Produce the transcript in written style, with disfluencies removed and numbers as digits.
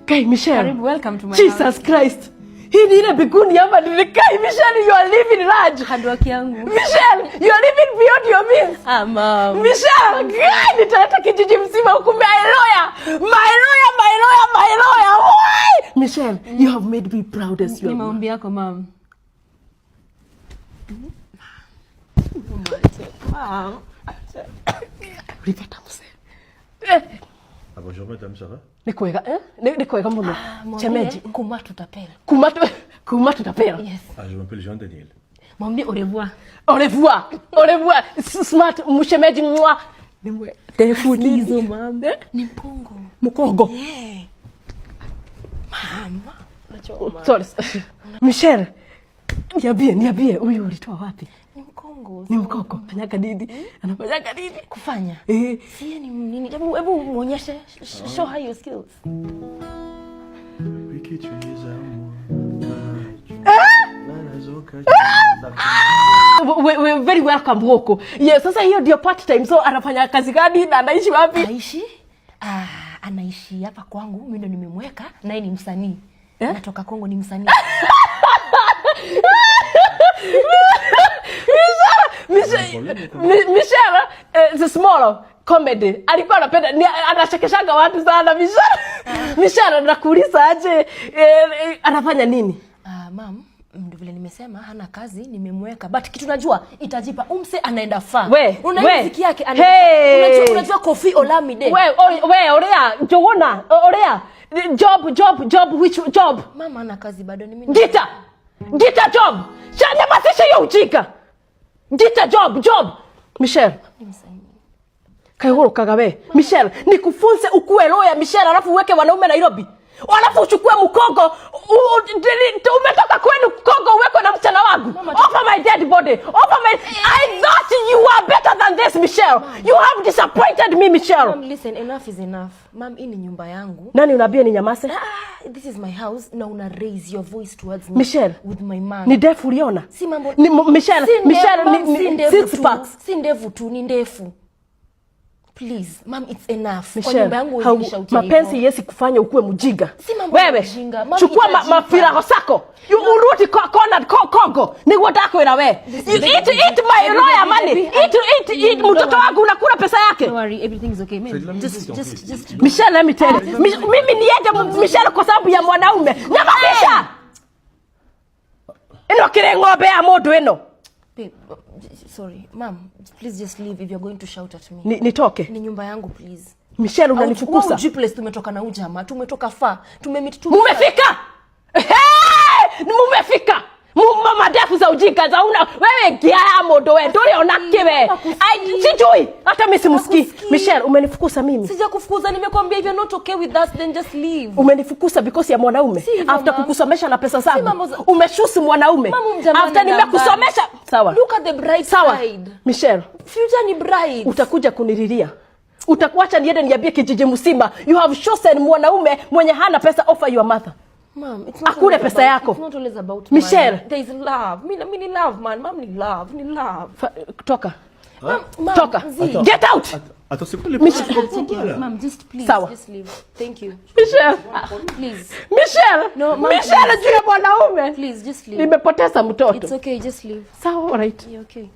Kai Michelle. Welcome to my Jesus house. Christ. Hii ni ile biguni hapa ni Kai Michelle, you are living large. Handwork yangu. Michelle, you are living beyond your means. Mom. Michelle, Kai nitaleta kijiji mzima huku my lawyer. Why? Michelle, you have made me proud as you. Ni maombi yako, mom. Mom. Ripata mse. Bonjour madame, ça va? Ni kwega muno. Chemeji. Kuma tutapela. Kuma tutapela. Yes. Je m'appelle Jean-Daniel. Mom, au revoir. Au revoir. Smart mshemeji mwa. Nimwe. Telefoni hizo mom. Ni Mkongo. Yeah. Mama. Sorry. Michelle. Niambie huyu ulitoa wapi? Ni Mkongo. Anafanya nini? Kufanya. Si ni nini? Hebu muonyeshe. Show her your skills. We're very welcome huko. Yes, sasa hiyo ndio part time. So anafanya kazi gani na anaishi wapi? Anaishi hapa kwangu. Mimi ndo nimemweka, naye ni msanii. Natoka Kongo, ni msanii. Michelle, the small comedy. Alikuwa anapenda, anachekeshaga watu sana Michelle, nakuuliza aje, anafanya nini? Mom, ndio vile nimesema hana kazi, nimemweka. But kitu najua itajipa. Umse anaenda far. Unaona muziki yake unajua Koffi Olomide. Orea, Jogona, Orea. Job, which job? Mama ana kazi bado, ni mimi. Gita job. Shanya masisha hiyo ujika. Gita job. Michelle. Kaihoro kagawe. Michelle, nikufunze ukuwe lawyer Michelle, alafu uweke wanaume Nairobi. Alafu uchukue Mkongo. Umetoka kwenu Kongo uweke na msichana wangu. Offer my dead body. I thought you were better than this, Michelle. You have disappointed me, Michelle. Mom, listen, enough is enough. Mom, hii ni nyumba yangu. Nani unabia ni nyamase? This is my house. Na una raise your voice towards me. Michelle, with my man. Ni ndefu uliona? Si mambo. Michelle, ni six packs. Si ndefu tu, ni ndefu. Please, mom, it's enough. Michelle, mapenzi yesi kufanya ukuwe mjinga. Wewe, chukua mafira sako. Urudi Kongo. Ni watako ina wewe. Eat my lawyer money. Eat mtoto wangu unakula pesa yake. Don't worry, everything is okay. Just Michelle, let me tell you. Mimi niende Michelle kwa sababu ya mwanaume. Nyamazisha. Ino kile ng'ombe ya modo eno. Babe, sorry. Mom, please just leave if you're going to shout at me. Nitoke. Ni nyumba yangu, please. Michelle, unanifukuza. Place tumetoka na ujama, tumetoka far. Mumefika! Mumefika! Mama defu za ujinga za una wewe gia ya modo wewe ndio unakiwe. Sijui hata mimi simusikii. Michelle, umenifukuza mimi. Sijakufukuza, nimekwambia if you're not okay with us then just leave. Umenifukuza because ya mwanaume. After kukusomesha na pesa zangu. Umeshusi mwanaume. After nimekusomesha. Sawa. Look at the bright side. Michelle, future ni bright. Utakuja kunililia. Utakuacha niende niambie kijiji mzima. You have chosen mwanaume mwenye hana pesa, offer your mother. Mom, it's not akule pesa yako. It's not always about Michelle, money. There is love. Mimi love, man. Mom, ni love. Toka. Mom, toka. Get out. Attends, c'est quoi les problèmes? Mom, just please. Sawa. Just leave. Thank you. Michelle, please. Michelle. No, Mom. Michelle, juu ya mwanaume. Please, just leave. Nimepoteza mtoto. It's okay, just leave. Sawa, all right. You're okay.